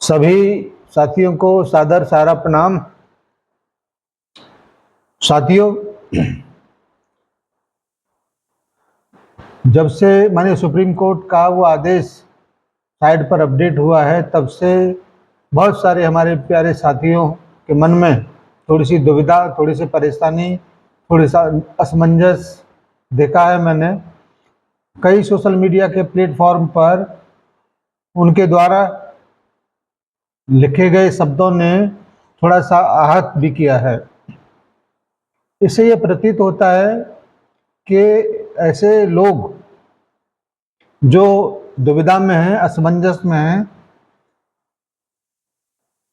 सभी साथियों को सादर सारा प्रणाम। साथियों, जब से माननीय सुप्रीम कोर्ट का वो आदेश साइट पर अपडेट हुआ है, तब से बहुत सारे हमारे प्यारे साथियों के मन में थोड़ी सी दुविधा, थोड़ी सी परेशानी, थोड़ी सा असमंजस देखा है मैंने। कई सोशल मीडिया के प्लेटफॉर्म पर उनके द्वारा लिखे गए शब्दों ने थोड़ा सा आहत भी किया है। इससे ये प्रतीत होता है कि ऐसे लोग जो दुविधा में हैं, असमंजस में हैं,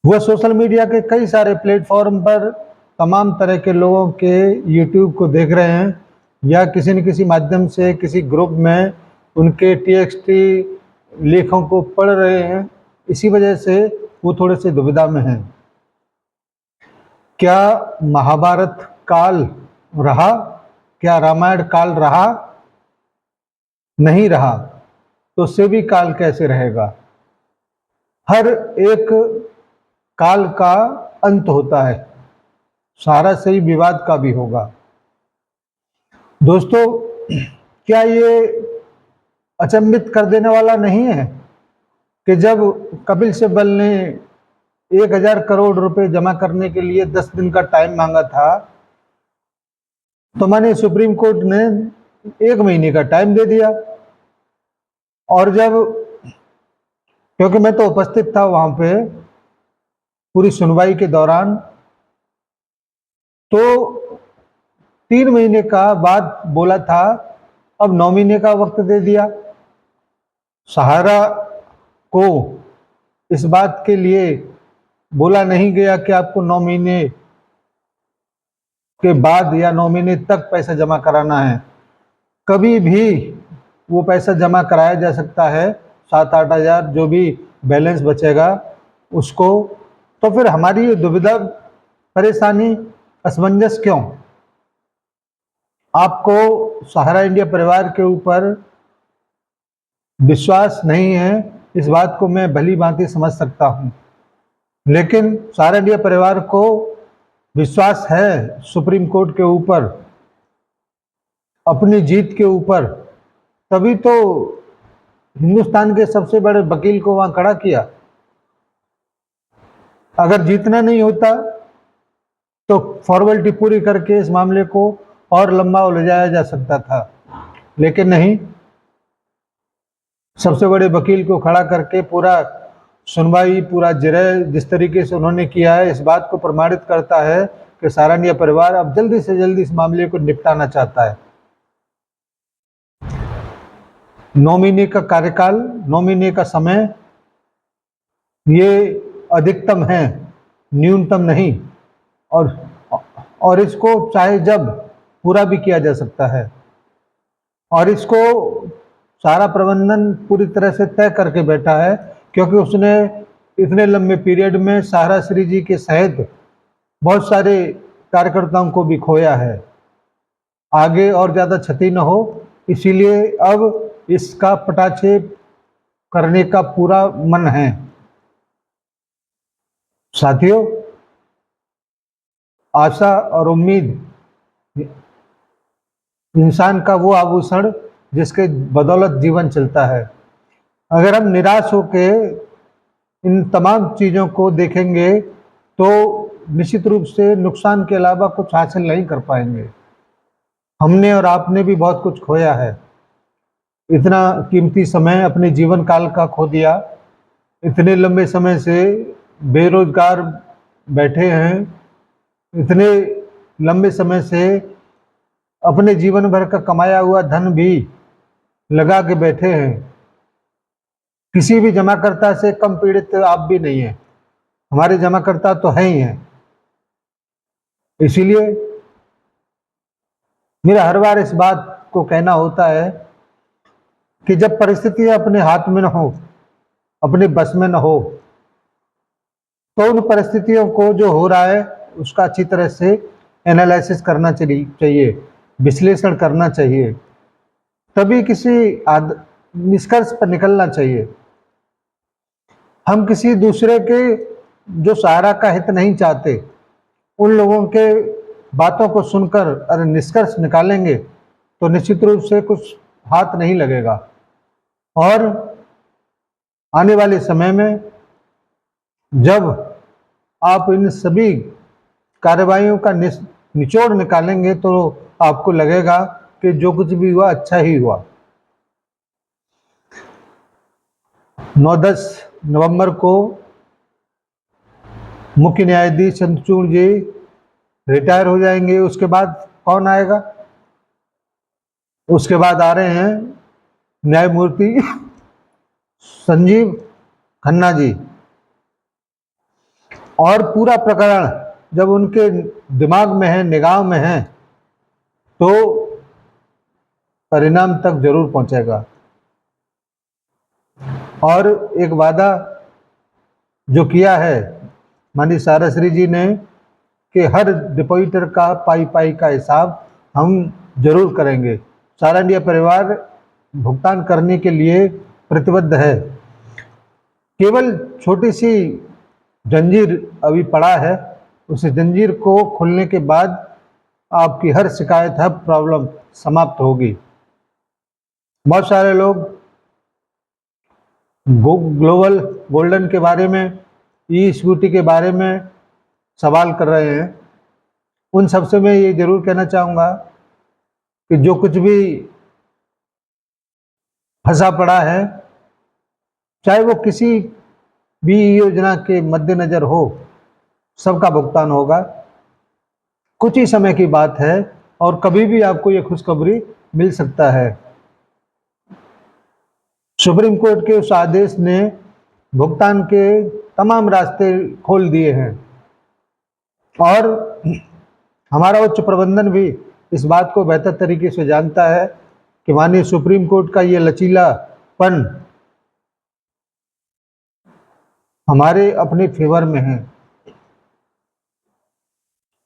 वह सोशल मीडिया के कई सारे प्लेटफॉर्म पर तमाम तरह के लोगों के यूट्यूब को देख रहे हैं या किसी न किसी माध्यम से किसी ग्रुप में उनके टीएक्सटी लेखों को पढ़ रहे हैं। इसी वजह से वो थोड़े से दुविधा में हैं। क्या महाभारत काल रहा? क्या रामायण काल रहा? नहीं रहा तो सेवी काल कैसे रहेगा? हर एक काल का अंत होता है, सारा सही विवाद का भी होगा। दोस्तों, क्या ये अचंभित कर देने वाला नहीं है कि जब कपिल सिब्बल ने 1000 करोड़ रुपए जमा करने के लिए 10 दिन का टाइम मांगा था, तो माननीय सुप्रीम कोर्ट ने 1 महीने का टाइम दे दिया। और जब, क्योंकि मैं तो उपस्थित था वहां पे पूरी सुनवाई के दौरान, तो 3 महीने का बाद बोला था, अब 9 महीने का वक्त दे दिया। सहारा को इस बात के लिए बोला नहीं गया कि आपको 9 महीने के बाद या 9 महीने तक पैसा जमा कराना है। कभी भी वो पैसा जमा कराया जा सकता है, 7-8 हज़ार जो भी बैलेंस बचेगा उसको। तो फिर हमारी ये दुविधा, परेशानी, असमंजस क्यों? आपको सहारा इंडिया परिवार के ऊपर विश्वास नहीं है, इस बात को मैं भली भांति समझ सकता हूं, लेकिन सहारा इंडिया परिवार को विश्वास है सुप्रीम कोर्ट के ऊपर, अपनी जीत के ऊपर। तभी तो हिंदुस्तान के सबसे बड़े वकील को वहां खड़ा किया। अगर जीतना नहीं होता तो फॉर्मेलिटी पूरी करके इस मामले को और लंबा उलझाया जा सकता था, लेकिन नहीं। सबसे बड़े वकील को खड़ा करके पूरा सुनवाई, पूरा जिरह जिस तरीके से उन्होंने किया है, इस बात को प्रमाणित करता है कि सहारा इंडिया परिवार अब जल्दी से जल्दी इस मामले को निपटाना चाहता है। 9 महीने का कार्यकाल, 9 महीने का समय, ये अधिकतम है, न्यूनतम नहीं। और इसको चाहे जब पूरा भी किया जा सकता है। और इसको सारा प्रबंधन पूरी तरह से तय करके बैठा है, क्योंकि उसने इतने लंबे पीरियड में सहारा श्री जी के सहित बहुत सारे कार्यकर्ताओं को भी खोया है। आगे और ज़्यादा क्षति न हो, इसीलिए अब इसका पटाक्षेप करने का पूरा मन है। साथियों, आशा और उम्मीद इंसान का वो आभूषण जिसके बदौलत जीवन चलता है। अगर हम निराश होके इन तमाम चीज़ों को देखेंगे तो निश्चित रूप से नुकसान के अलावा कुछ हासिल नहीं कर पाएंगे। हमने और आपने भी बहुत कुछ खोया है, इतना कीमती समय अपने जीवन काल का खो दिया, इतने लंबे समय से बेरोजगार बैठे हैं, इतने लंबे समय से अपने जीवन भर का कमाया हुआ धन भी लगा के बैठे हैं। किसी भी जमाकर्ता से कम पीड़ित आप भी नहीं हैं, हमारे जमाकर्ता तो हैं ही हैं। इसीलिए मेरा हर बार इस बात को कहना होता है कि जब परिस्थितियां अपने हाथ में न हो, अपने बस में न हो, तो उन परिस्थितियों को जो हो रहा है उसका अच्छी तरह से एनालिसिस करना चाहिए, विश्लेषण करना चाहिए, तभी किसी निष्कर्ष पर निकलना चाहिए। हम किसी दूसरे के जो सहारा का हित नहीं चाहते, उन लोगों के बातों को सुनकर अगर निष्कर्ष निकालेंगे तो निश्चित रूप से कुछ हाथ नहीं लगेगा। और आने वाले समय में जब आप इन सभी कार्रवाइयों का निचोड़ निकालेंगे तो आपको लगेगा कि जो कुछ भी हुआ अच्छा ही हुआ। 9-10 नवंबर को मुख्य न्यायाधीश चंद्रचूड़ जी रिटायर हो जाएंगे। उसके बाद कौन आएगा? उसके बाद आ रहे हैं न्यायमूर्ति संजीव खन्ना जी। और पूरा प्रकरण जब उनके दिमाग में है, निगाह में है, तो परिणाम तक जरूर पहुंचेगा। और एक वादा जो किया है माननीय साराश्री जी ने कि हर डिपॉजिटर का पाई पाई का हिसाब हम जरूर करेंगे। सारा इंडिया परिवार भुगतान करने के लिए प्रतिबद्ध है। केवल छोटी सी जंजीर अभी पड़ा है, उस जंजीर को खोलने के बाद आपकी हर शिकायत, हर प्रॉब्लम समाप्त होगी। बहुत सारे लोग ग्लोबल गोल्डन के बारे में, ई स्कूटी के बारे में सवाल कर रहे हैं। उन सबसे मैं ये जरूर कहना चाहूँगा कि जो कुछ भी फंसा पड़ा है, चाहे वो किसी भी योजना के मद्देनजर हो, सबका भुगतान होगा। कुछ ही समय की बात है और कभी भी आपको ये खुशखबरी मिल सकता है। सुप्रीम कोर्ट के उस आदेश ने भुगतान के तमाम रास्ते खोल दिए हैं और हमारा उच्च प्रबंधन भी इस बात को बेहतर तरीके से जानता है कि माननीय सुप्रीम कोर्ट का ये लचीलापन हमारे अपने फेवर में है।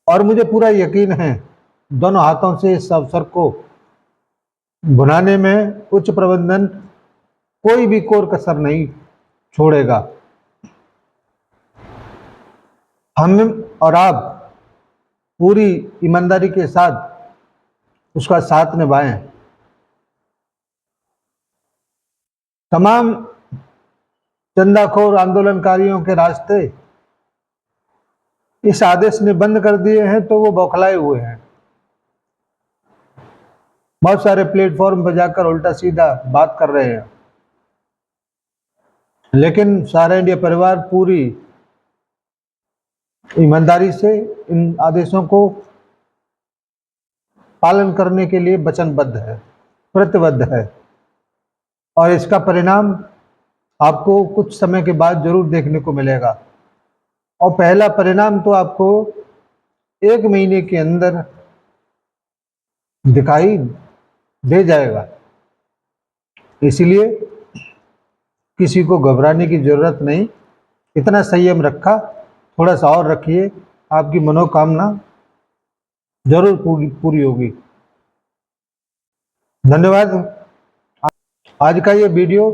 और मुझे पूरा यकीन है दोनों हाथों से इस अवसर को भुनाने में उच्च प्रबंधन कोई भी कोर कसर नहीं छोड़ेगा। हम और आप पूरी ईमानदारी के साथ उसका साथ निभाएं। तमाम चंदाखोर आंदोलनकारियों के रास्ते इस आदेश ने बंद कर दिए हैं तो वो बौखलाए हुए हैं। बहुत सारे प्लेटफॉर्म पर जाकर उल्टा सीधा बात कर रहे हैं, लेकिन सारा इंडिया परिवार पूरी ईमानदारी से इन आदेशों को पालन करने के लिए वचनबद्ध है, प्रतिबद्ध है। और इसका परिणाम आपको कुछ समय के बाद जरूर देखने को मिलेगा। और पहला परिणाम तो आपको 1 महीने के अंदर दिखाई दे जाएगा। इसलिए किसी को घबराने की जरूरत नहीं। इतना संयम रखा, थोड़ा सा और रखिए, आपकी मनोकामना जरूर पूरी होगी। धन्यवाद। आज का ये वीडियो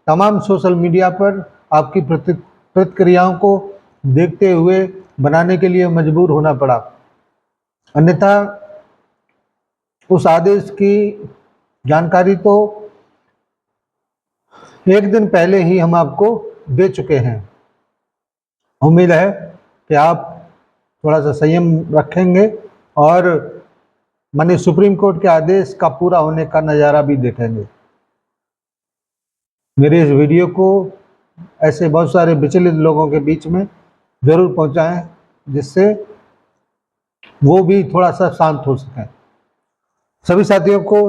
तमाम सोशल मीडिया पर आपकी प्रतिक्रियाओं को देखते हुए बनाने के लिए मजबूर होना पड़ा, अन्यथा उस आदेश की जानकारी तो 1 दिन पहले ही हम आपको दे चुके हैं। उम्मीद है कि आप थोड़ा सा संयम रखेंगे और माननीय सुप्रीम कोर्ट के आदेश का पूरा होने का नज़ारा भी देखेंगे। मेरे इस वीडियो को ऐसे बहुत सारे विचलित लोगों के बीच में जरूर पहुंचाएं, जिससे वो भी थोड़ा सा शांत हो सकें। सभी साथियों को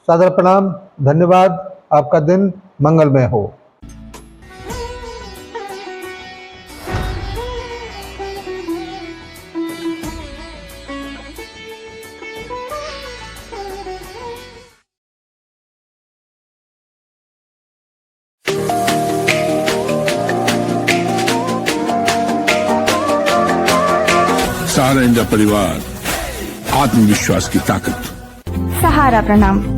सादर प्रणाम, धन्यवाद। आपका दिन मंगलमय हो। सारा इंडिया परिवार, आत्मविश्वास की ताकत। सहारा प्रणाम।